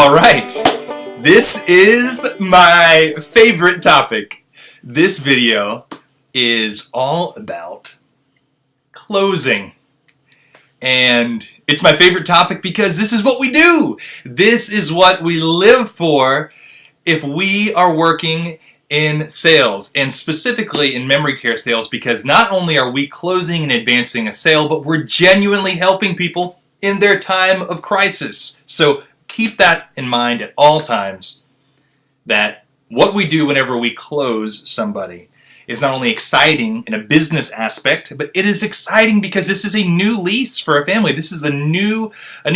All right, this is my favorite topic. This video is all about closing. And it's my favorite topic because this is what we do. This is what we live for if we are working in sales, and specifically in memory care sales, because not only are we closing and advancing a sale, but we're genuinely helping people in their time of crisis. So keep that in mind at all times, that what we do whenever we close somebody is not only exciting in a business aspect, but it is exciting because this is a new lease for a family. This is a new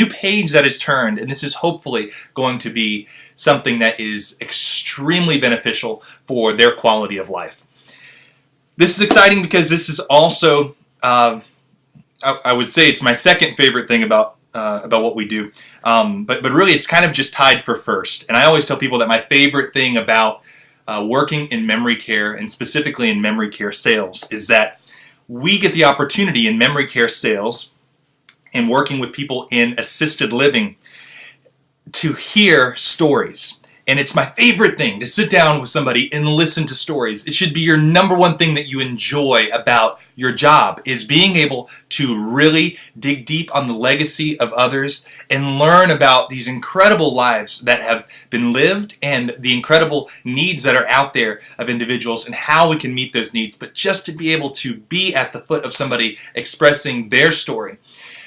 page that is turned, and this is hopefully going to be something that is extremely beneficial for their quality of life. This is exciting because this is also, I would say it's my second favorite thing about what we do. But really it's kind of just tied for first. And I always tell people that my favorite thing about working in memory care, and specifically in memory care sales, is that we get the opportunity in memory care sales and working with people in assisted living to hear stories. And it's my favorite thing to sit down with somebody and listen to stories. It should be your number one thing that you enjoy about your job, is being able to really dig deep on the legacy of others and learn about these incredible lives that have been lived and the incredible needs that are out there of individuals and how we can meet those needs. But just to be able to be at the foot of somebody expressing their story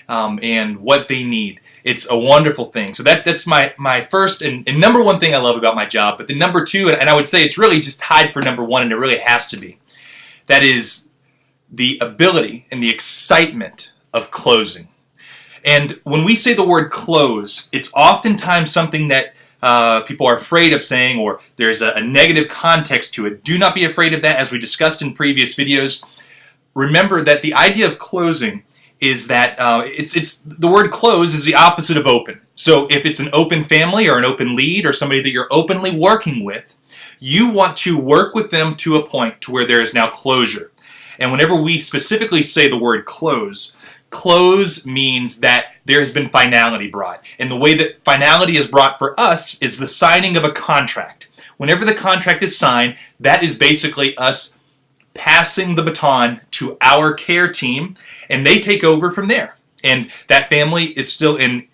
and what they need, it's a wonderful thing. So that's my first and number one thing I love about my job. But the number two, and I would say it's really just tied for number one, and it really has to be, that is the ability and the excitement of closing. And when we say the word close, it's oftentimes something that people are afraid of saying, or there's a negative context to it. Do not be afraid of that, as we discussed in previous videos. Remember that the idea of closing is that it's the word close is the opposite of open. So if it's an open family or an open lead or somebody that you're openly working with, you want to work with them to a point to where there is now closure. And whenever we specifically say the word close means that there has been finality brought. And the way that finality is brought for us is the signing of a contract. Whenever the contract is signed, that is basically us passing the baton to our care team, and they take over from there. And that family is still in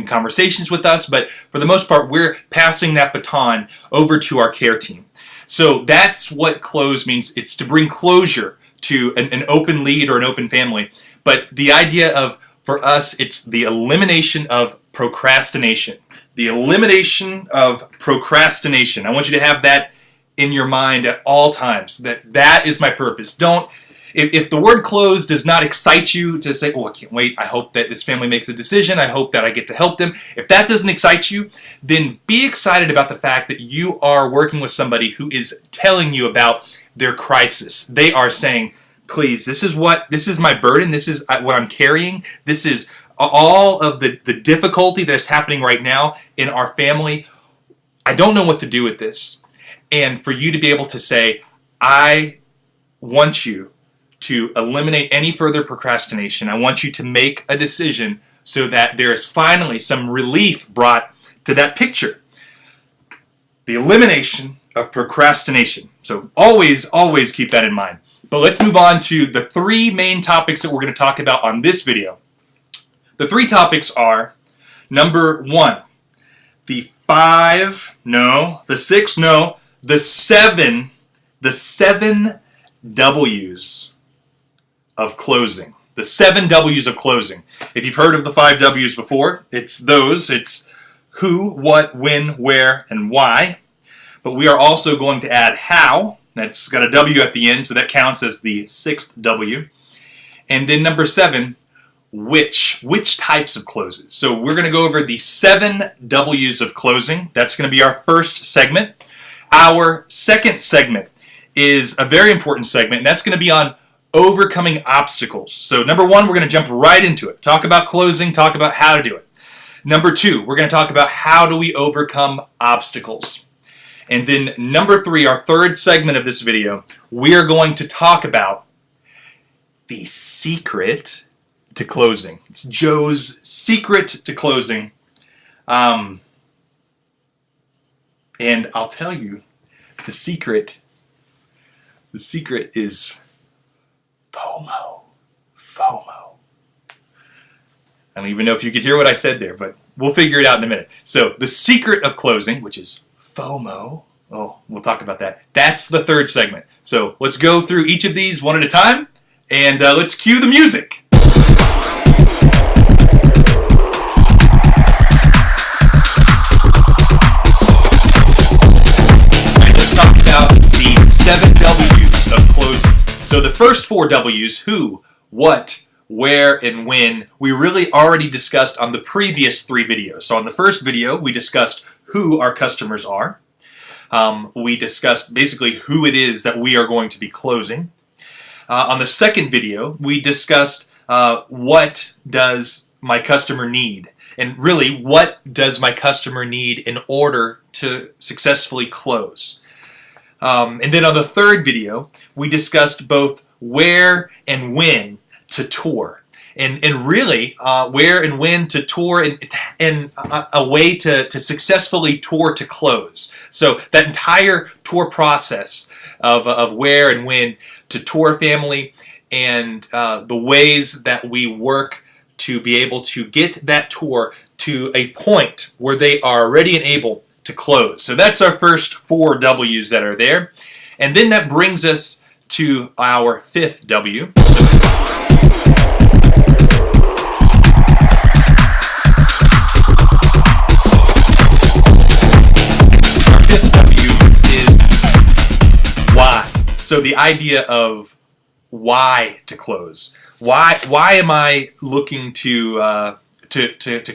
conversations with us, but for the most part, we're passing that baton over to our care team. So that's what close means. It's to bring closure to an open lead or an open family. But the idea of, for us, it's the elimination of procrastination. The elimination of procrastination. I want you to have that in your mind at all times, that is my purpose. If the word close does not excite you to say, oh, I can't wait, I hope that this family makes a decision, I hope that I get to help them. If that doesn't excite you, then be excited about the fact that you are working with somebody who is telling you about their crisis. They are saying, please, this is my burden, this is what I'm carrying, this is all of the difficulty that's happening right now in our family. I don't know what to do with this. And for you to be able to say, I want you to eliminate any further procrastination. I want you to make a decision so that there is finally some relief brought to that picture. The elimination of procrastination. So always keep that in mind. But let's move on to the three main topics that we're going to talk about on this video. The three topics are, number one, the seven W's of closing. The 7 W's of closing. If you've heard of the 5 W's before, it's who, what, when, where, and why. But we are also going to add how. That's got a W at the end, so that counts as the 6th W. And then number 7, which types of closes. So we're going to go over the 7 W's of closing. That's going to be our first segment. Our second segment is a very important segment, and that's going to be on overcoming obstacles. So number 1, we're going to jump right into it. Talk about closing, talk about how to do it. Number 2, we're going to talk about how do we overcome obstacles. And then number 3, our third segment of this video, we are going to talk about the secret to closing. It's Joe's secret to closing. And I'll tell you, the secret is FOMO. FOMO. I don't even know if you could hear what I said there, but we'll figure it out in a minute. So the secret of closing, which is FOMO, we'll talk about that. That's the third segment. So let's go through each of these one at a time, and let's cue the music. I just talked about the 7 W's of closing. So the first 4 W's, who, what, where, and when, we really already discussed on the previous 3 videos. So on the first video, we discussed who our customers are. We discussed basically who it is that we are going to be closing. On the second video, we discussed what does my customer need, and really what does my customer need in order to successfully close. And then on the third video, we discussed both where and when to tour, and really where and when to tour, and a way to successfully tour to close. So that entire tour process of where and when to tour family, and the ways that we work to be able to get that tour to a point where they are ready and able to close. So that's our first 4 W's that are there. And then that brings us to our 5th W. Our 5th W is why. So the idea of why to close. Why am I looking to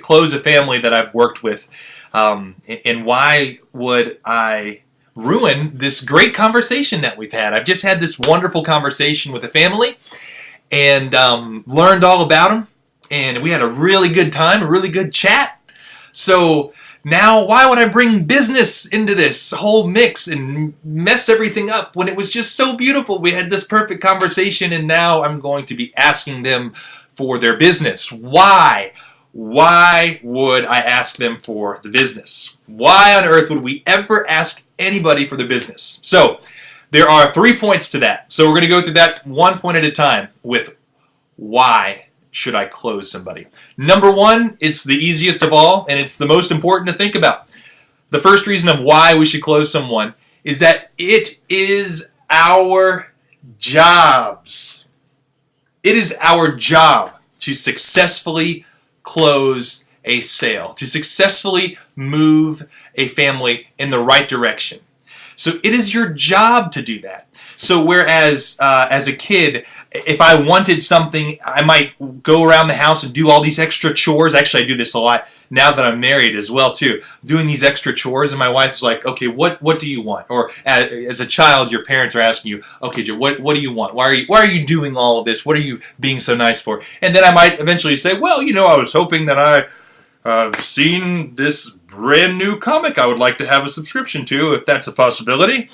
close a family that I've worked with? And why would I ruin this great conversation that we've had? I've just had this wonderful conversation with a family, and learned all about them, and we had a really good time, a really good chat. So now, why would I bring business into this whole mix and mess everything up when it was just so beautiful? We had this perfect conversation, and now I'm going to be asking them for their business. Why? Why would I ask them for the business? Why on earth would we ever ask anybody for the business? So there are 3 points to that. So we're going to go through that one point at a time with why should I close somebody. Number 1, it's the easiest of all, and it's the most important to think about. The first reason of why we should close someone is that it is our jobs. It is our job to successfully close a sale, to successfully move a family in the right direction. So it is your job to do that. So whereas as a kid, if I wanted something, I might go around the house and do all these extra chores. Actually, I do this a lot now that I'm married as well too, doing these extra chores, and my wife's like, okay, what do you want? Or as a child, your parents are asking you, okay, Joe, what do you want? Why are you doing all of this? What are you being so nice for? And then I might eventually say, well, I was hoping that I've seen this brand new comic I would like to have a subscription to, if that's a possibility.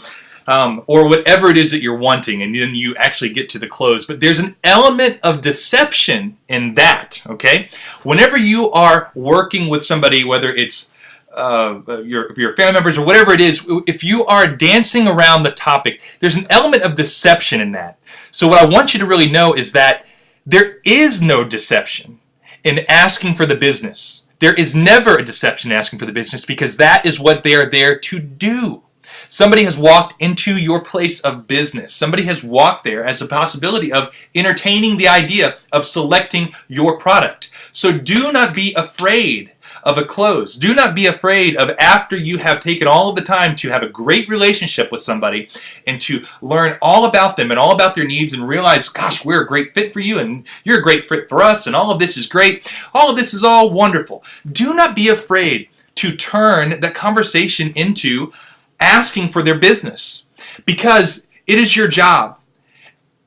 Or whatever it is that you're wanting, and then you actually get to the close. But there's an element of deception in that, okay? Whenever you are working with somebody, whether it's your family members or whatever it is, if you are dancing around the topic, there's an element of deception in that. So what I want you to really know is that there is no deception in asking for the business. There is never a deception in asking for the business, because that is what they are there to do. Somebody has walked into your place of business. Somebody has walked there as a possibility of entertaining the idea of selecting your product. So do not be afraid of a close. Do not be afraid of, after you have taken all of the time to have a great relationship with somebody and to learn all about them and all about their needs and realize, gosh, we're a great fit for you and you're a great fit for us and all of this is great. All of this is all wonderful. Do not be afraid to turn that conversation into asking for their business, because it is your job.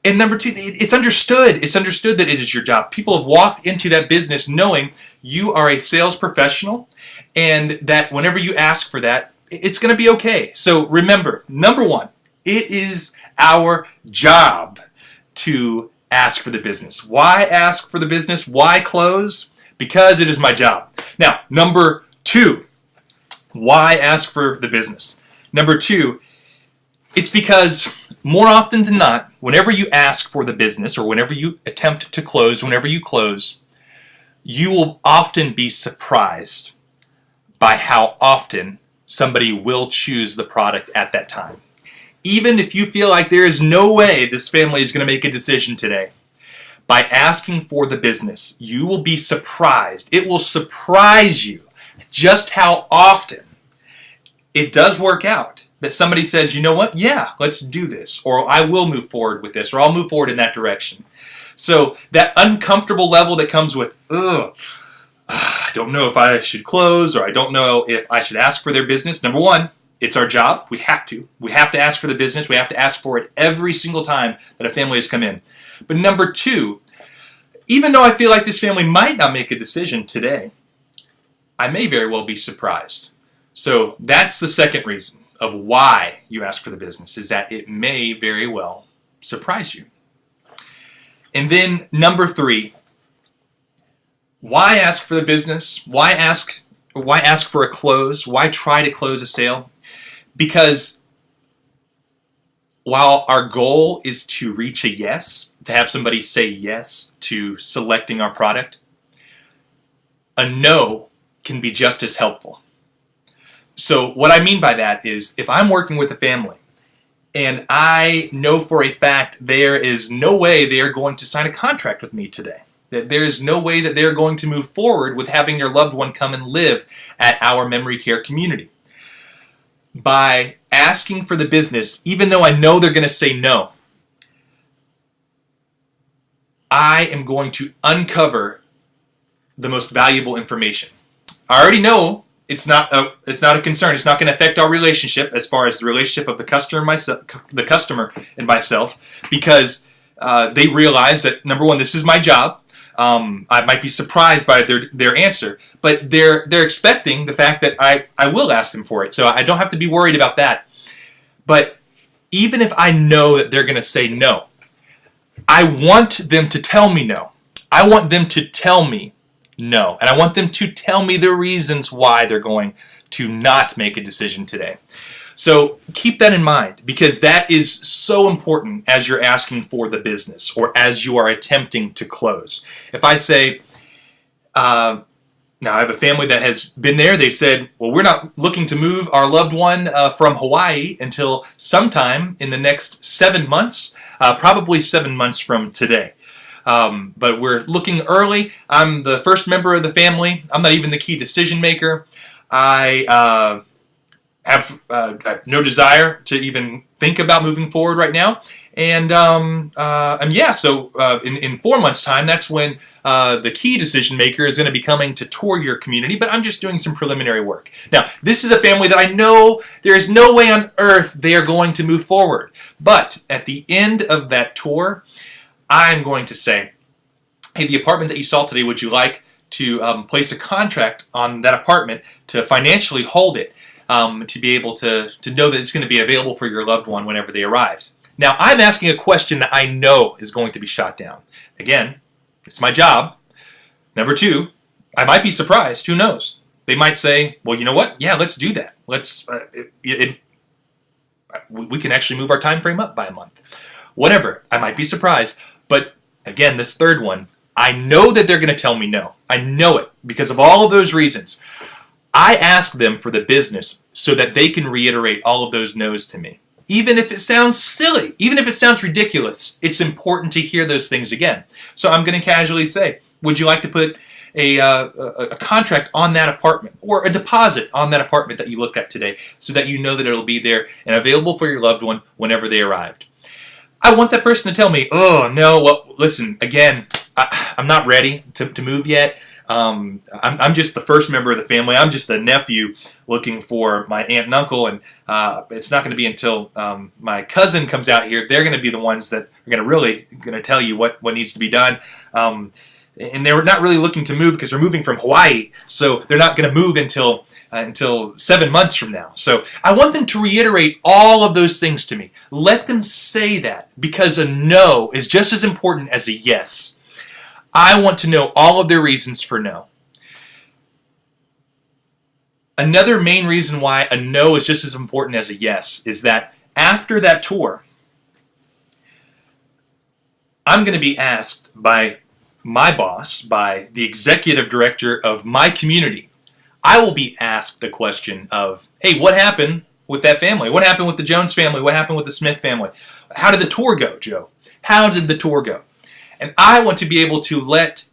And number 2, it's understood. It's understood that it is your job. People have walked into that business knowing you are a sales professional, and that whenever you ask for that, it's going to be okay. So remember, number 1, it is our job to ask for the business. Why ask for the business? Why close? Because it is my job. Now, number 2, Why ask for the business? Number two, it's because more often than not, whenever you ask for the business or whenever you attempt to close, whenever you close, you will often be surprised by how often somebody will choose the product at that time. Even if you feel like there is no way this family is going to make a decision today, by asking for the business, you will be surprised. It will surprise you just how often it does work out that somebody says, you know what, yeah, let's do this, or I will move forward with this, or I'll move forward in that direction. So that uncomfortable level that comes with, I don't know if I should close, or I don't know if I should ask for their business. Number one, it's our job. We have to. We have to ask for the business. We have to ask for it every single time that a family has come in. But number two, even though I feel like this family might not make a decision today, I may very well be surprised. So that's the second reason of why you ask for the business, is that it may very well surprise you. And then number three, why ask for the business? Why ask for a close? Why try to close a sale? Because while our goal is to reach a yes, to have somebody say yes to selecting our product, a no can be just as helpful. So what I mean by that is, if I'm working with a family and I know for a fact there is no way they are going to sign a contract with me today, that there is no way that they're going to move forward with having their loved one come and live at our memory care community, by asking for the business, even though I know they're going to say no, I am going to uncover the most valuable information. I already know it's not a concern. It's not going to affect our relationship as far as the relationship of the customer and myself, because they realize that, number one, this is my job. I might be surprised by their answer, but they're expecting the fact that I will ask them for it, so I don't have to be worried about that. But even if I know that they're going to say no, I want them to tell me no. I want them to tell me no, and I want them to tell me the reasons why they're going to not make a decision today. So keep that in mind, because that is so important as you're asking for the business or as you are attempting to close. If I say, now I have a family that has been there, they said, well, we're not looking to move our loved one from Hawaii until sometime in the next 7 months, probably 7 months from today. But we're looking early. I'm the first member of the family. I'm not even the key decision maker. I have no desire to even think about moving forward right now. And so in 4 months' time, that's when the key decision maker is going to be coming to tour your community, but I'm just doing some preliminary work. Now, this is a family that I know there is no way on earth they are going to move forward. But at the end of that tour, I'm going to say, hey, the apartment that you saw today, would you like to place a contract on that apartment to financially hold it, to be able to know that it's going to be available for your loved one whenever they arrive? Now, I'm asking a question that I know is going to be shot down. Again, it's my job. Number two, I might be surprised. Who knows? They might say, well, you know what? Yeah, let's do that. We can actually move our time frame up by a month. Whatever. I might be surprised. But again, this third one, I know that they're going to tell me no. I know it because of all of those reasons. I ask them for the business so that they can reiterate all of those no's to me. Even if it sounds silly, even if it sounds ridiculous, it's important to hear those things again. So I'm going to casually say, would you like to put a contract on that apartment or a deposit on that apartment that you looked at today so that you know that it'll be there and available for your loved one whenever they arrived? I want that person to tell me, oh, no, well, listen, again, I'm not ready to move yet. I'm just the first member of the family. I'm just a nephew looking for my aunt and uncle, and it's not going to be until my cousin comes out here. They're going to be the ones that are going to tell you what needs to be done. And they're not really looking to move because they're moving from Hawaii, so they're not going to move until 7 months from now. So I want them to reiterate all of those things to me. Let them say that, because a no is just as important as a yes. I want to know all of their reasons for no. Another main reason why a no is just as important as a yes is that after that tour, I'm going to be asked by my boss, by the executive director of my community. I will be asked the question of, hey, what happened with that family? What happened with the Jones family? What happened with the Smith family? How did the tour go, Joe? How did the tour go? And I want to be able to let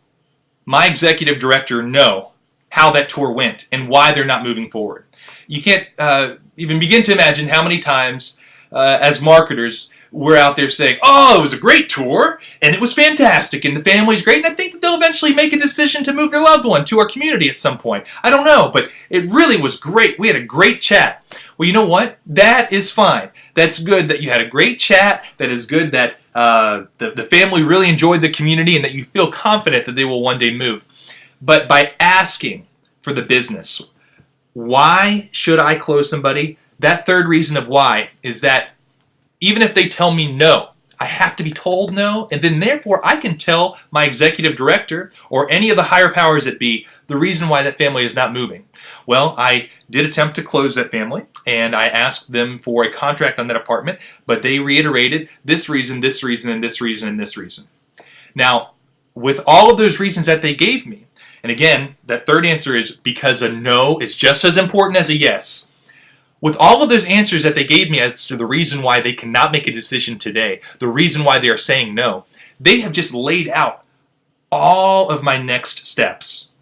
my executive director know how that tour went and why they're not moving forward. You can't even begin to imagine how many times as marketers we're out there saying, oh, it was a great tour and it was fantastic and the family's great and I think that they'll eventually make a decision to move their loved one to our community at some point. I don't know, but it really was great. We had a great chat. Well, you know what? That is fine. That's good that you had a great chat. That is good that the family really enjoyed the community and that you feel confident that they will one day move. But by asking for the business, why should I close somebody? That third reason of why is that even if they tell me no, I have to be told no, and then therefore I can tell my executive director or any of the higher powers that be the reason why that family is not moving. Well, I did attempt to close that family, and I asked them for a contract on that apartment, but they reiterated this reason, this reason, and this reason, and this reason. Now, with all of those reasons that they gave me, and again, that third answer is because a no is just as important as a yes. With all of those answers that they gave me as to the reason why they cannot make a decision today, the reason why they are saying no, they have just laid out all of my next steps.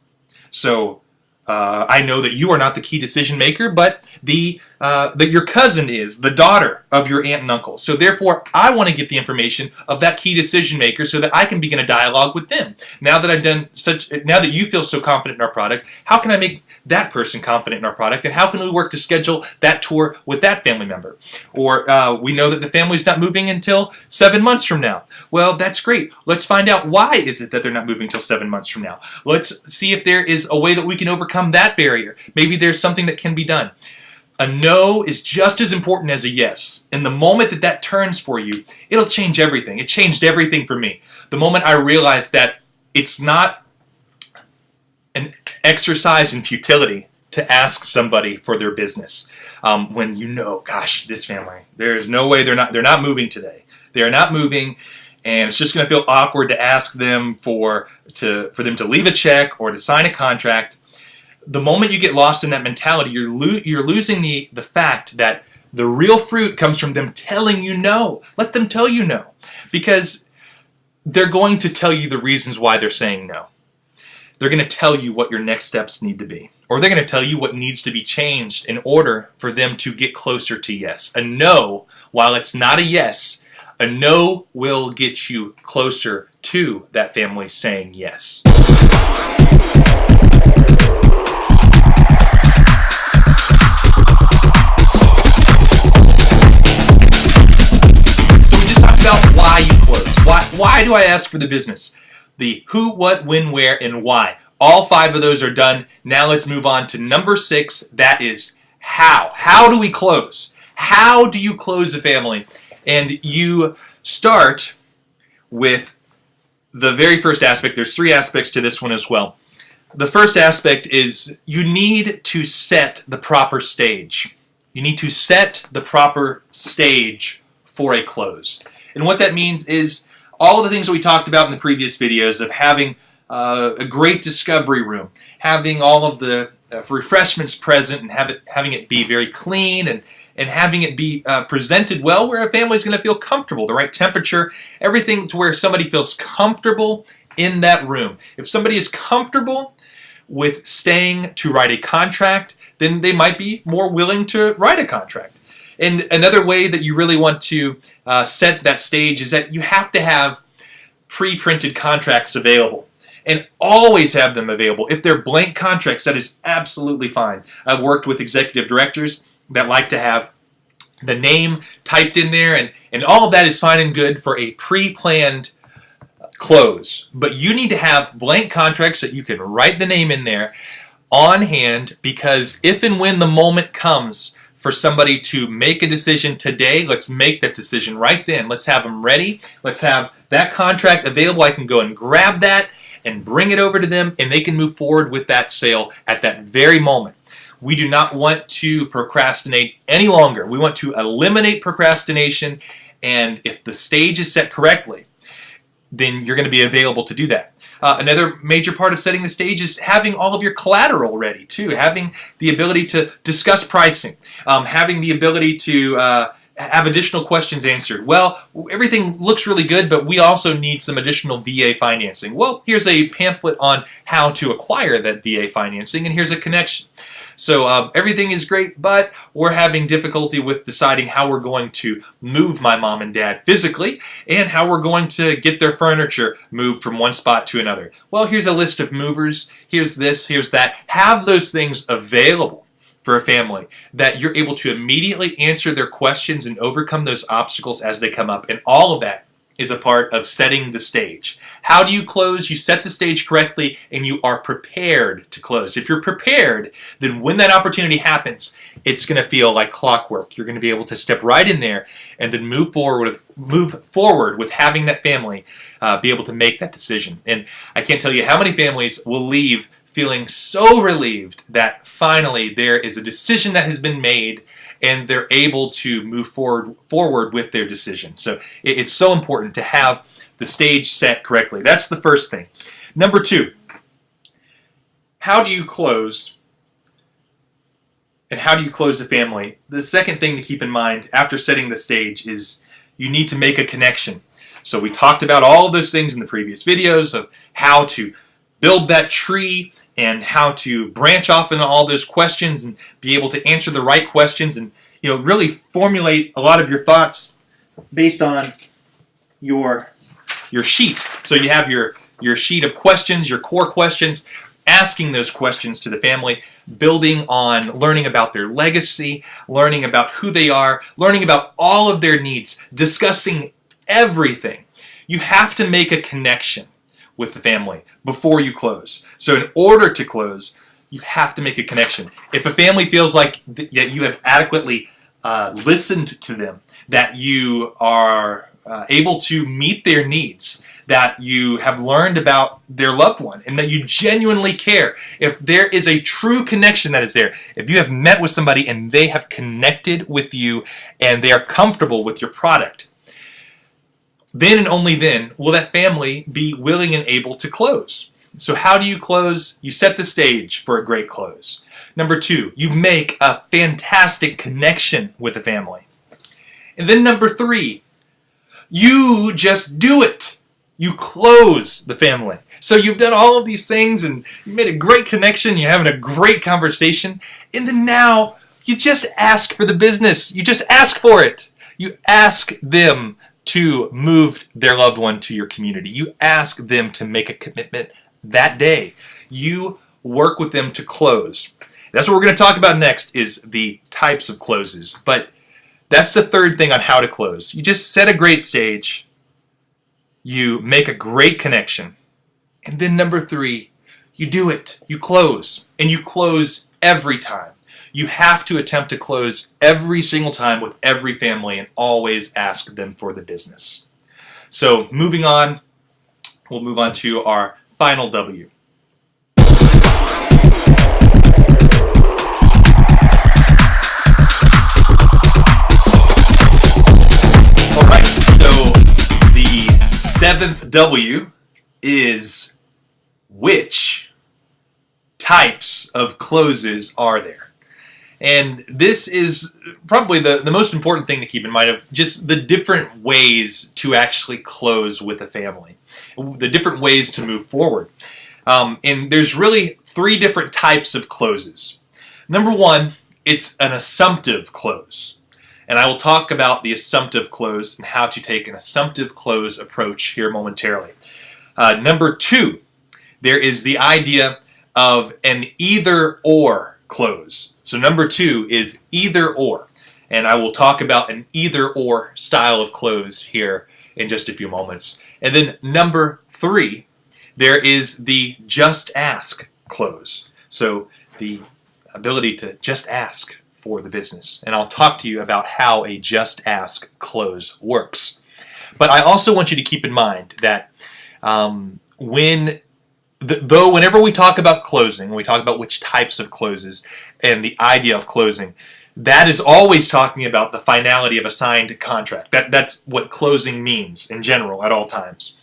So I know that you are not the key decision maker, but that your cousin is the daughter of your aunt and uncle. So therefore, I want to get the information of that key decision maker so that I can begin a dialogue with them. Now that you feel so confident in our product, how can I make that person confident in our product, and how can we work to schedule that tour with that family member? Or we know that the family's not moving until 7 months from now. Well, that's great. Let's find out why is it that they're not moving until 7 months from now. Let's see if there is a way that we can overcome that barrier. Maybe there's something that can be done. A no is just as important as a yes. And the moment that that turns for you, it'll change everything. It changed everything for me. The moment I realized that it's not an exercise in futility to ask somebody for their business. When you know, gosh, this family, there's no way they're not moving today. They're not moving, and it's just going to feel awkward to ask them for them to leave a check or to sign a contract. The moment you get lost in that mentality, you're losing the fact that the real fruit comes from them telling you no. Let them tell you no, because they're going to tell you the reasons why they're saying no. They're going to tell you what your next steps need to be. Or they're going to tell you what needs to be changed in order for them to get closer to yes. A no, while it's not a yes, a no will get you closer to that family saying yes. So we just talked about why you close. Why do I ask for the business? The who, what, when, where, and why. All 5 of those are done. Now let's move on to number 6. That is how. How do we close? How do you close a family? And you start with the very first aspect. There's 3 aspects to this one as well. The first aspect is you need to set the proper stage. You need to set the proper stage for a close. And what that means is all the things that we talked about in the previous videos of having a great discovery room, having all of the refreshments present and having it be very clean and having it be presented well where a family is going to feel comfortable, the right temperature, everything to where somebody feels comfortable in that room. If somebody is comfortable with staying to write a contract, then they might be more willing to write a contract. And another way that you really want to set that stage is that you have to have pre-printed contracts available. And always have them available. If they're blank contracts, that is absolutely fine. I've worked with executive directors that like to have the name typed in there, and all of that is fine and good for a pre-planned close. But you need to have blank contracts that you can write the name in there on hand, because if and when the moment comes for somebody to make a decision today, let's make that decision right then. Let's have them ready. Let's have that contract available. I can go and grab that and bring it over to them, and they can move forward with that sale at that very moment. We do not want to procrastinate any longer. We want to eliminate procrastination, and if the stage is set correctly, then you're going to be available to do that. Another major part of setting the stage is having all of your collateral ready too, having the ability to discuss pricing, having the ability to have additional questions answered. Well, everything looks really good, but we also need some additional VA financing. Well, here's a pamphlet on how to acquire that VA financing, and here's a connection. So everything is great, but we're having difficulty with deciding how we're going to move my mom and dad physically and how we're going to get their furniture moved from one spot to another. Well, here's a list of movers. Here's this, here's that. Have those things available for a family that you're able to immediately answer their questions and overcome those obstacles as they come up. And all of that is a part of setting the stage. How do you close? You set the stage correctly and you are prepared to close. If you're prepared, then when that opportunity happens, it's going to feel like clockwork. You're going to be able to step right in there and then move forward with having that family be able to make that decision. And I can't tell you how many families will leave feeling so relieved that finally there is a decision that has been made and they're able to move forward with their decision. So it's so important to have the stage set correctly. That's the first thing. Number two, how do you close? And how do you close the family? The second thing to keep in mind after setting the stage is you need to make a connection. So we talked about all of those things in the previous videos of how to build that tree and how to branch off into all those questions and be able to answer the right questions and really formulate a lot of your thoughts based on your sheet. So you have your sheet of questions, your core questions, asking those questions to the family, building on learning about their legacy, learning about who they are, learning about all of their needs, discussing everything. You have to make a connection with the family before you close. So in order to close, you have to make a connection. If a family feels like that you have adequately listened to them, that you are able to meet their needs, that you have learned about their loved one, and that you genuinely care, if there is a true connection that is there, if you have met with somebody and they have connected with you and they are comfortable with your product, then and only then will that family be willing and able to close. So how do you close? You set the stage for a great close. Number two, you make a fantastic connection with the family. And then number three, you just do it. You close the family. So you've done all of these things and you made a great connection, you're having a great conversation, and then now you just ask for the business. You just ask for it. You ask them to move their loved one to your community. You ask them to make a commitment that day. You work with them to close. That's what we're going to talk about next, is the types of closes. But that's the third thing on how to close. You just set a great stage. You make a great connection. And then number three, you do it. You close. And you close every time. You have to attempt to close every single time with every family and always ask them for the business. So moving on, we'll move on to our final W. Alright, so the seventh W is which types of closes are there? And this is probably the most important thing to keep in mind, of just the different ways to actually close with a family, the different ways to move forward. And there's really three different types of closes. Number one, it's an assumptive close. And I will talk about the assumptive close and how to take an assumptive close approach here momentarily. Number two, there is the idea of an either-or close. So number two is either or. And I will talk about an either or style of close here in just a few moments. And then number three, there is the just ask close. So the ability to just ask for the business. And I'll talk to you about how a just ask close works. But I also want you to keep in mind that when though whenever we talk about closing, we talk about which types of closes and the idea of closing, that is always talking about the finality of a signed contract. That's what closing means in general at all times.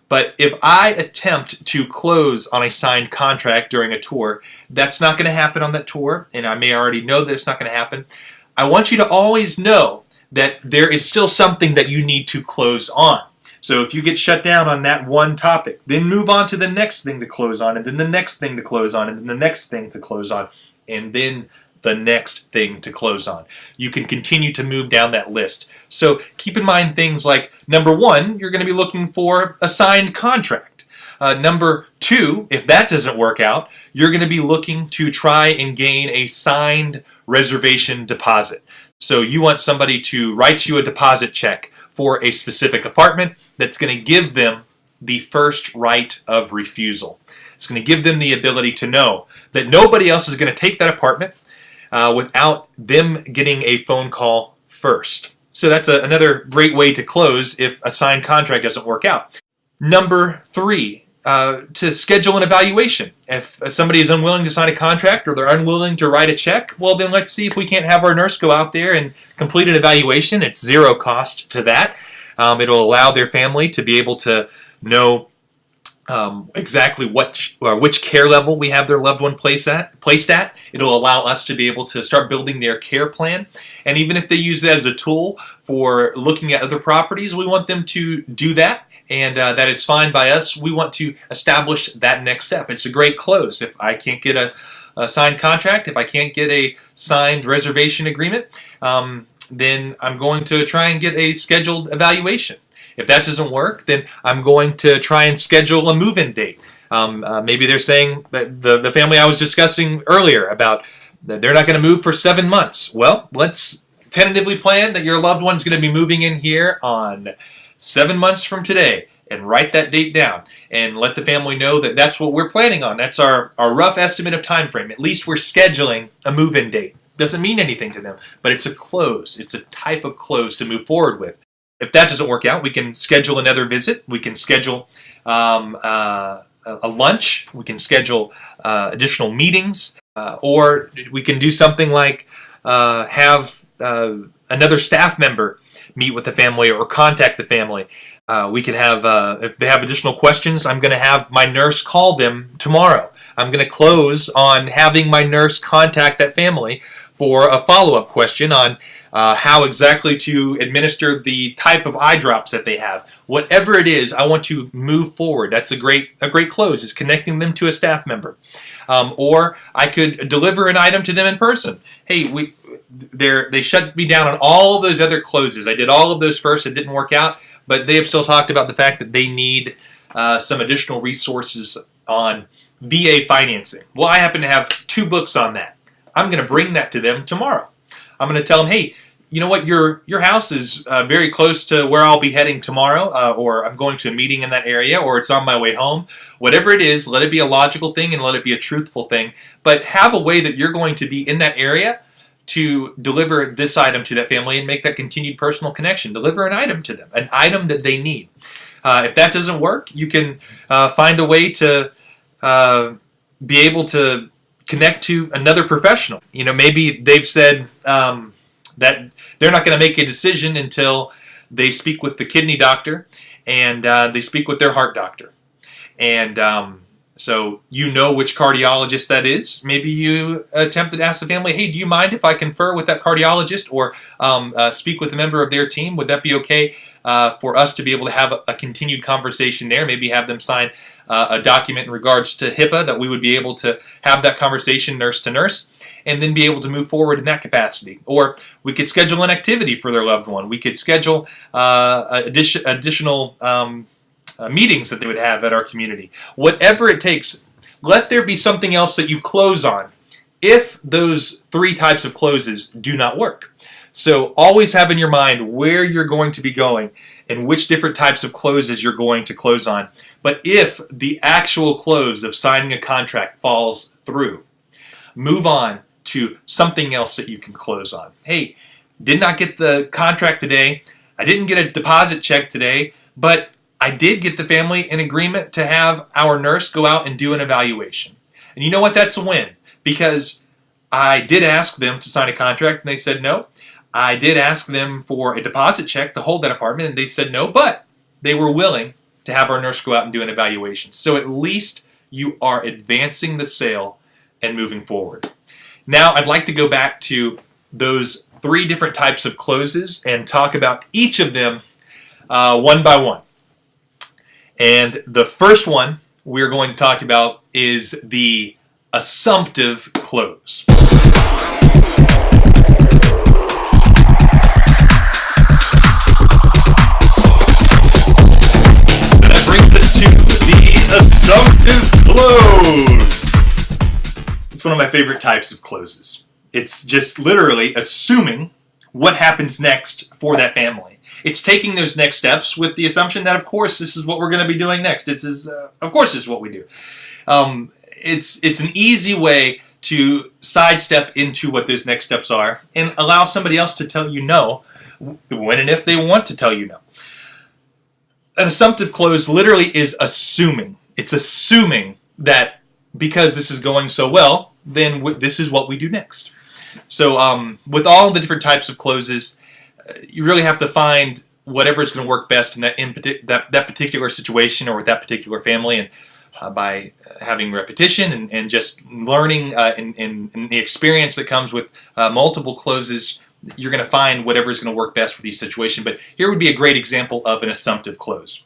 But if I attempt to close on a signed contract during a tour, that's not going to happen on that tour, and I may already know that it's not going to happen. I want you to always know that there is still something that you need to close on. So if you get shut down on that one topic, then move on to the next thing to close on, and then the next thing to close on, and then the next thing to close on, and then the next thing to close on. You can continue to move down that list. So keep in mind things like, number one, you're going to be looking for a signed contract. Number two, if that doesn't work out, you're going to be looking to try and gain a signed reservation deposit. So you want somebody to write you a deposit check for a specific apartment that's going to give them the first right of refusal. It's going to give them the ability to know that nobody else is going to take that apartment without them getting a phone call first. So that's another great way to close if a signed contract doesn't work out. Number three, to schedule an evaluation. If somebody is unwilling to sign a contract or they're unwilling to write a check, well then let's see if we can't have our nurse go out there and complete an evaluation. It's zero cost to that. It'll allow their family to be able to know exactly which care level we have their loved one placed at. It'll allow us to be able to start building their care plan. And even if they use it as a tool for looking at other properties, we want them to do that. And that is fine by us. We want to establish that next step. It's a great close. If I can't get a signed contract, if I can't get a signed reservation agreement, then I'm going to try and get a scheduled evaluation. If that doesn't work, then I'm going to try and schedule a move-in date. Maybe they're saying that the family I was discussing earlier about that they're not going to move for 7 months. Well, let's tentatively plan that your loved one's going to be moving in here on 7 months from today, and write that date down and let the family know that that's what we're planning on. That's our rough estimate of time frame. At least we're scheduling a move-in date. Doesn't mean anything to them, but it's a close. It's a type of close to move forward with. If that doesn't work out, we can schedule another visit. We can schedule a lunch. We can schedule additional meetings, or we can do something like have another staff member meet with the family or contact the family. We could have, if they have additional questions, I'm going to have my nurse call them tomorrow. I'm going to close on having my nurse contact that family for a follow-up question on how exactly to administer the type of eye drops that they have. Whatever it is, I want to move forward. That's a great close, is connecting them to a staff member. Or I could deliver an item to them in person. Hey, they shut me down on all of those other closes. I did all of those first. It didn't work out, but they have still talked about the fact that they need some additional resources on VA financing. Well, I happen to have 2 books on that. I'm going to bring that to them tomorrow. I'm going to tell them, hey, you know what, your house is very close to where I'll be heading tomorrow, or I'm going to a meeting in that area, or it's on my way home. Whatever it is, let it be a logical thing and let it be a truthful thing, but have a way that you're going to be in that area to deliver this item to that family and make that continued personal connection. Deliver an item to them, an item that they need. If that doesn't work, you can find a way to be able to connect to another professional. You know, maybe they've said that they're not going to make a decision until they speak with the kidney doctor and they speak with their heart doctor. And so you know which cardiologist that is. Maybe you attempt to ask the family, hey, do you mind if I confer with that cardiologist or speak with a member of their team? Would that be okay for us to be able to have a continued conversation there? Maybe have them sign a document in regards to HIPAA that we would be able to have that conversation nurse to nurse and then be able to move forward in that capacity. Or we could schedule an activity for their loved one. We could schedule additional meetings that they would have at our community. Whatever it takes, let there be something else that you close on if those 3 types of closes do not work. So always have in your mind where you're going to be going and which different types of closes you're going to close on. But if the actual close of signing a contract falls through, move on to something else that you can close on. Hey, did not get the contract today. I didn't get a deposit check today, but I did get the family in agreement to have our nurse go out and do an evaluation. And you know what? That's a win, because I did ask them to sign a contract and they said no. I did ask them for a deposit check to hold that apartment and they said no, but they were willing to have our nurse go out and do an evaluation. So at least you are advancing the sale and moving forward. Now I'd like to go back to those 3 different types of closes and talk about each of them one by one. And the first one we're going to talk about is the assumptive close. That brings us to the assumptive close. It's one of my favorite types of closes. It's just literally assuming what happens next for that family. It's taking those next steps with the assumption that, of course, this is what we're going to be doing next. This is what we do. It's an easy way to sidestep into what those next steps are and allow somebody else to tell you no when and if they want to tell you no. An assumptive close literally is assuming. It's assuming that because this is going so well, then this is what we do next. So with all the different types of closes, you really have to find whatever is going to work best in that particular situation or with that particular family. And by having repetition and just learning and the experience that comes with multiple closes, you're going to find whatever is going to work best for each situation. But here would be a great example of an assumptive close.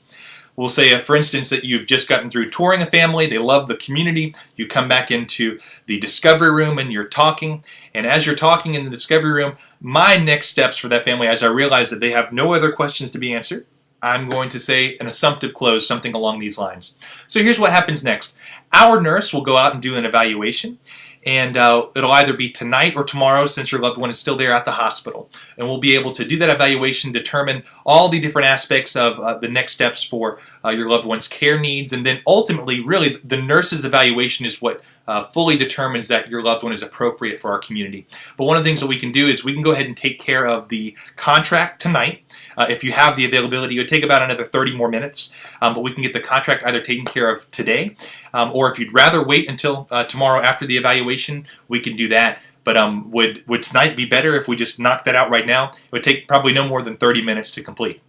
We'll say, for instance, that you've just gotten through touring a family, they love the community, you come back into the discovery room and you're talking, and as you're talking in the discovery room, my next steps for that family, as I realize that they have no other questions to be answered, I'm going to say an assumptive close, something along these lines. So here's what happens next. Our nurse will go out and do an evaluation, and it'll either be tonight or tomorrow since your loved one is still there at the hospital. And we'll be able to do that evaluation, determine all the different aspects of the next steps for your loved one's care needs, and then ultimately, really, the nurse's evaluation is what fully determines that your loved one is appropriate for our community. But one of the things that we can do is we can go ahead and take care of the contract tonight. If you have the availability, it would take about another 30 more minutes, but we can get the contract either taken care of today, or if you'd rather wait until tomorrow after the evaluation, we can do that. But would tonight be better if we just knocked that out right now? It would take probably no more than 30 minutes to complete.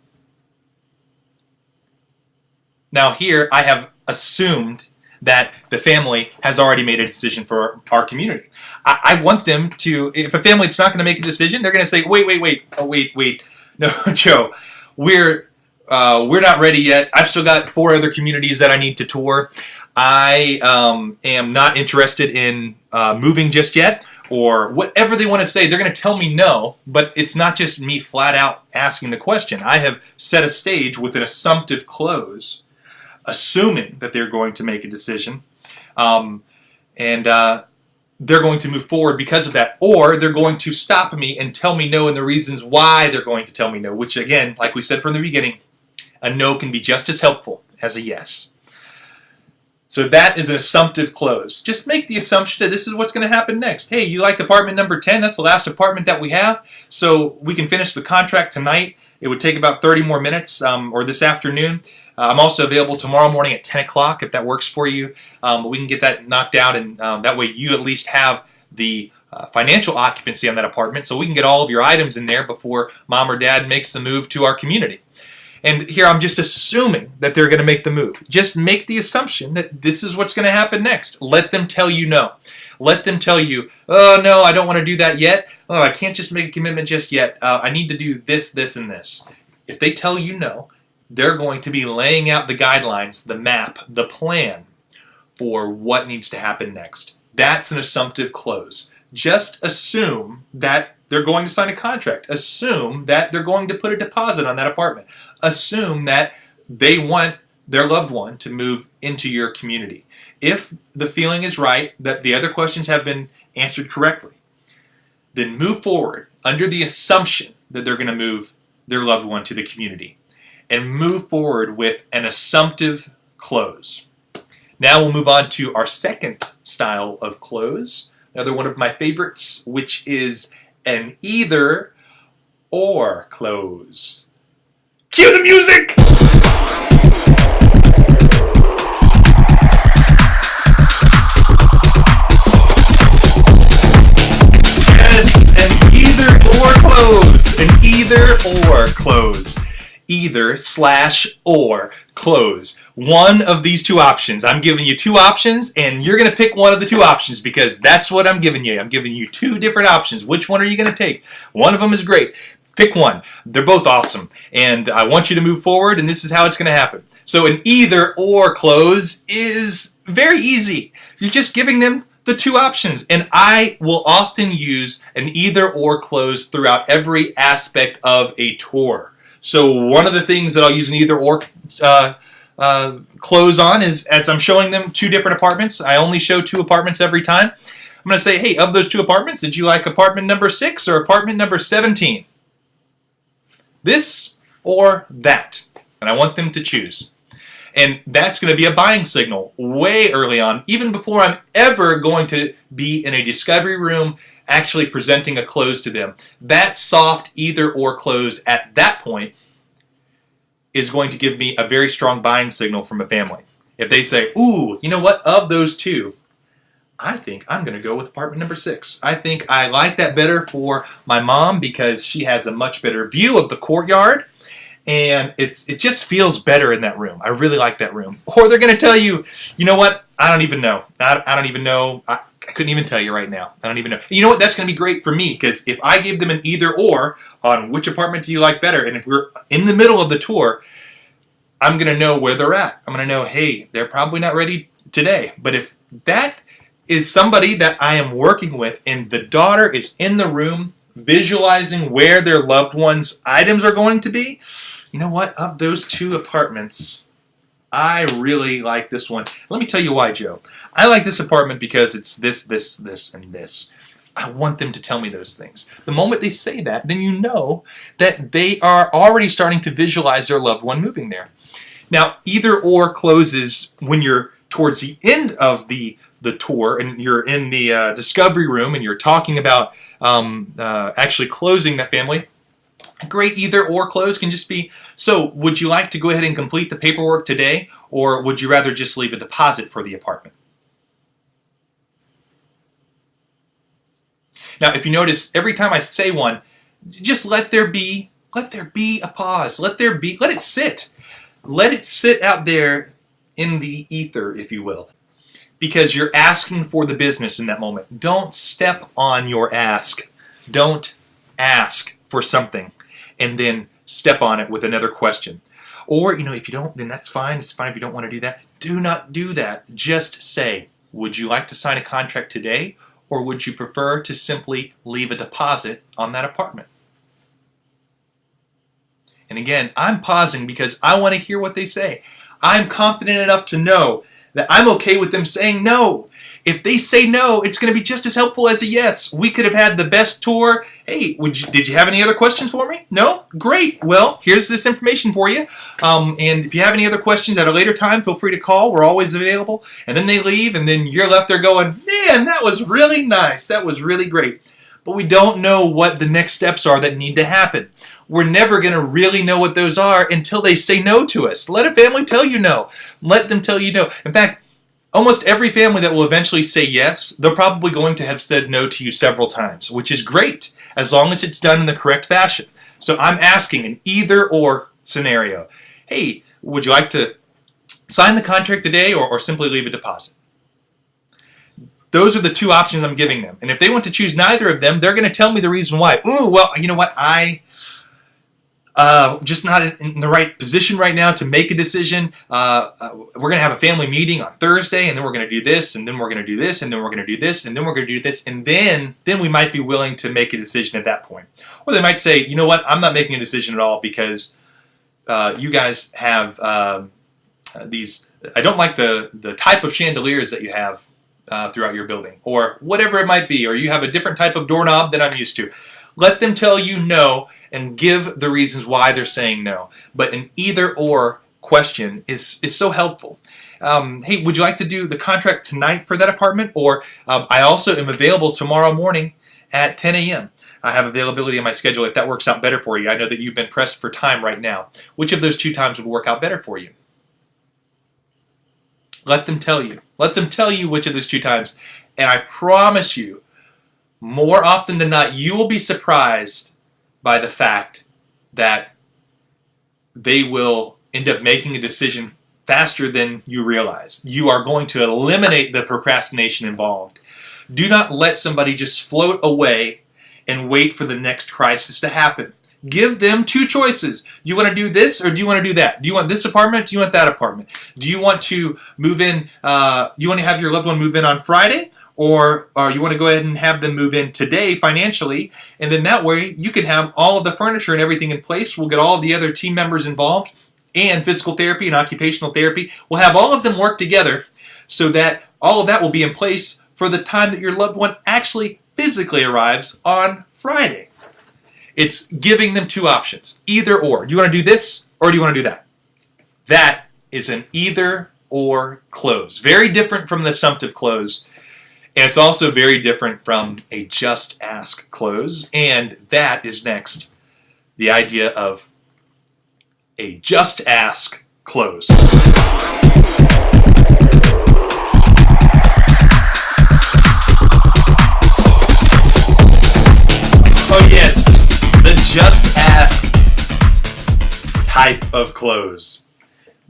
Now here, I have assumed that the family has already made a decision for our community. I want them to, if a family is not going to make a decision, they're going to say, wait. No, Joe, we're not ready yet. I've still got 4 other communities that I need to tour. I am not interested in moving just yet, or whatever they want to say. They're going to tell me no, but it's not just me flat out asking the question. I have set a stage with an assumptive close, assuming that they're going to make a decision, and they're going to move forward because of that, or they're going to stop me and tell me no and the reasons why they're going to tell me no, which again, like we said from the beginning, a no can be just as helpful as a yes. So that is an assumptive close. Just make the assumption that this is what's going to happen next. Hey, you liked apartment number 10, that's the last apartment that we have, so we can finish the contract tonight. It would take about 30 more minutes, or this afternoon. I'm also available tomorrow morning at 10 o'clock if that works for you. We can get that knocked out, and that way you at least have the financial occupancy on that apartment, so we can get all of your items in there before mom or dad makes the move to our community. And here I'm just assuming that they're going to make the move. Just make the assumption that this is what's going to happen next. Let them tell you no. Let them tell you, oh, no, I don't want to do that yet. Oh, I can't just make a commitment just yet. I need to do this, this, and this. If they tell you no, they're going to be laying out the guidelines, the map, the plan for what needs to happen next. That's an assumptive close. Just assume that they're going to sign a contract. Assume that they're going to put a deposit on that apartment. Assume that they want their loved one to move into your community. If the feeling is right, that the other questions have been answered correctly, then move forward under the assumption that they're going to move their loved one to the community. And move forward with an assumptive close. Now we'll move on to our second style of close, another one of my favorites, which is an either or close. Cue the music! or close. Either / or close. One of these two options. I'm giving you two options, and you're going to pick one of the two options because that's what I'm giving you. I'm giving you two different options. Which one are you going to take? One of them is great. Pick one. They're both awesome, and I want you to move forward, and this is how it's going to happen. So an either or close is very easy. You're just giving them the two options, and I will often use an either or close throughout every aspect of a tour. So one of the things that I'll use an either or close on is, as I'm showing them two different apartments, I only show two apartments every time. I'm going to say, hey, of those two apartments, did you like apartment number 6 or apartment number 17? This or that. And I want them to choose. And that's going to be a buying signal way early on, even before I'm ever going to be in a discovery room actually presenting a close to them. That soft either or close at that point is going to give me a very strong buying signal from a family. If they say, ooh, you know what, of those two, I think I'm going to go with apartment number 6. I think I like that better for my mom because she has a much better view of the courtyard. And it just feels better in that room. I really like that room. Or they're going to tell you, you know what? I don't even know. I don't even know. I couldn't even tell you right now. I don't even know. You know what? That's going to be great for me because if I give them an either or on which apartment do you like better, and if we're in the middle of the tour, I'm going to know where they're at. I'm going to know, hey, they're probably not ready today. But if that is somebody that I am working with and the daughter is in the room visualizing where their loved one's items are going to be, you know what? Of those two apartments, I really like this one. Let me tell you why, Joe. I like this apartment because it's this, this, this, and this. I want them to tell me those things. The moment they say that, then you know that they are already starting to visualize their loved one moving there. Now, either or closes when you're towards the end of the tour and you're in the discovery room and you're talking about actually closing that family. A great either or close can just be, so would you like to go ahead and complete the paperwork today, or would you rather just leave a deposit for the apartment? Now, if you notice, every time I say one, just let there be a pause. Let it sit. Let it sit out there in the ether, if you will. Because you're asking for the business in that moment. Don't step on your ask. Don't ask for something and then step on it with another question. Or, if you don't, then that's fine. It's fine if you don't want to do that. Do not do that. Just say, would you like to sign a contract today, or would you prefer to simply leave a deposit on that apartment? And again, I'm pausing because I want to hear what they say. I'm confident enough to know that I'm okay with them saying no. If they say no, it's going to be just as helpful as a yes. We could have had the best tour. Hey, did you have any other questions for me? No? Great. Well, here's this information for you. And if you have any other questions at a later time, feel free to call. We're always available. And then they leave, and then you're left there going, man, that was really nice. That was really great. But we don't know what the next steps are that need to happen. We're never going to really know what those are until they say no to us. Let a family tell you no. Let them tell you no. In fact, almost every family that will eventually say yes, they're probably going to have said no to you several times, which is great, as long as it's done in the correct fashion. So I'm asking an either-or scenario. Hey, would you like to sign the contract today or simply leave a deposit? Those are the two options I'm giving them. And if they want to choose neither of them, they're going to tell me the reason why. Ooh, well, you know what? Just not in the right position right now to make a decision. We're going to have a family meeting on Thursday, and then we're going to do this, and then we're going to do this, and then we're going to do this, and then we're going to do this, and then we might be willing to make a decision at that point. Or they might say, you know what, I'm not making a decision at all because you guys have these, I don't like the type of chandeliers that you have throughout your building, or whatever it might be, or you have a different type of doorknob than I'm used to. Let them tell you no and give the reasons why they're saying no. But an either-or question is so helpful. Hey, would you like to do the contract tonight for that apartment? Or I also am available tomorrow morning at 10 a.m. I have availability on my schedule if that works out better for you. I know that you've been pressed for time right now. Which of those two times would work out better for you? Let them tell you. Let them tell you which of those two times. And I promise you, more often than not, you will be surprised by the fact that they will end up making a decision faster than you realize. You are going to eliminate the procrastination involved. Do not let somebody just float away and wait for the next crisis to happen. Give them two choices. Do you want to do this or do you want to do that? Do you want this apartment? Do you want that apartment? Do you want to move in, you want to have your loved one move in on Friday? Or you want to go ahead and have them move in today financially, and then that way you can have all of the furniture and everything in place. We'll get all of the other team members involved, and physical therapy and occupational therapy. We'll have all of them work together so that all of that will be in place for the time that your loved one actually physically arrives on Friday. It's giving them two options, either or. Do you want to do this or do you want to do that? That is an either or close. Very different from the assumptive close. And it's also very different from a just ask close. And that is next. The idea of a just ask close. Oh yes, the just ask type of close.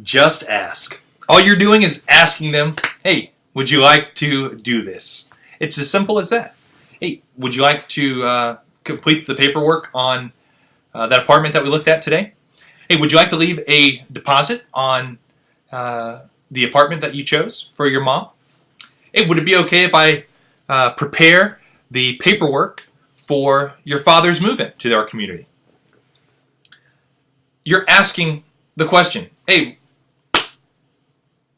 Just ask. All you're doing is asking them, hey, would you like to do this? It's as simple as that. Hey, would you like to complete the paperwork on that apartment that we looked at today? Hey, would you like to leave a deposit on the apartment that you chose for your mom? Hey, would it be okay if I prepare the paperwork for your father's move-in to our community? You're asking the question, hey,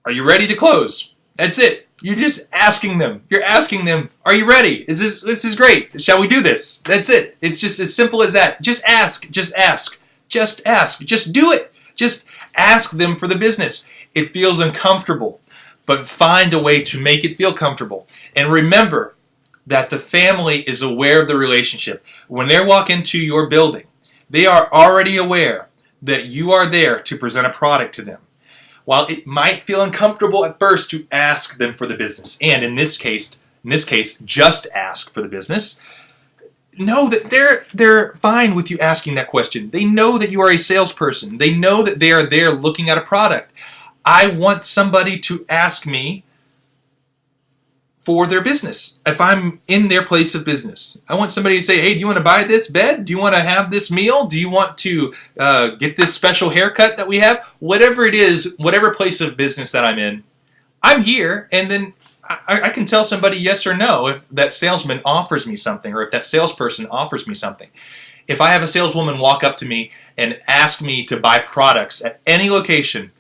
are you ready to close? That's it. You're just asking them. You're asking them, are you ready? This is great. Shall we do this? That's it. It's just as simple as that. Just ask. Just ask. Just ask. Just do it. Just ask them for the business. It feels uncomfortable, but find a way to make it feel comfortable. And remember that the family is aware of the relationship. When they walk into your building, they are already aware that you are there to present a product to them. While it might feel uncomfortable at first to ask them for the business, and in this case, just ask for the business, know that they're fine with you asking that question. They know that you are a salesperson. They know that they are there looking at a product. I want somebody to ask me for their business. If I'm in their place of business, I want somebody to say, hey, do you want to buy this bed? Do you want to have this meal? Do you want to get this special haircut that we have? Whatever it is, whatever place of business that I'm in, I'm here, and then I can tell somebody yes or no if that salesman offers me something or if that salesperson offers me something. If I have a saleswoman walk up to me and ask me to buy products at any location,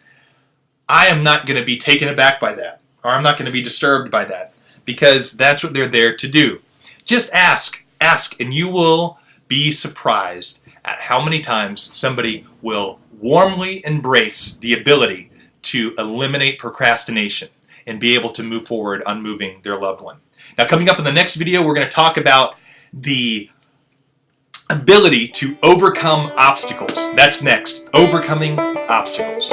I am not going to be taken aback by that, or I'm not going to be disturbed by that, because that's what they're there to do. Just ask, and you will be surprised at how many times somebody will warmly embrace the ability to eliminate procrastination and be able to move forward on moving their loved one. Now, coming up in the next video, we're going to talk about the ability to overcome obstacles. That's next, overcoming obstacles.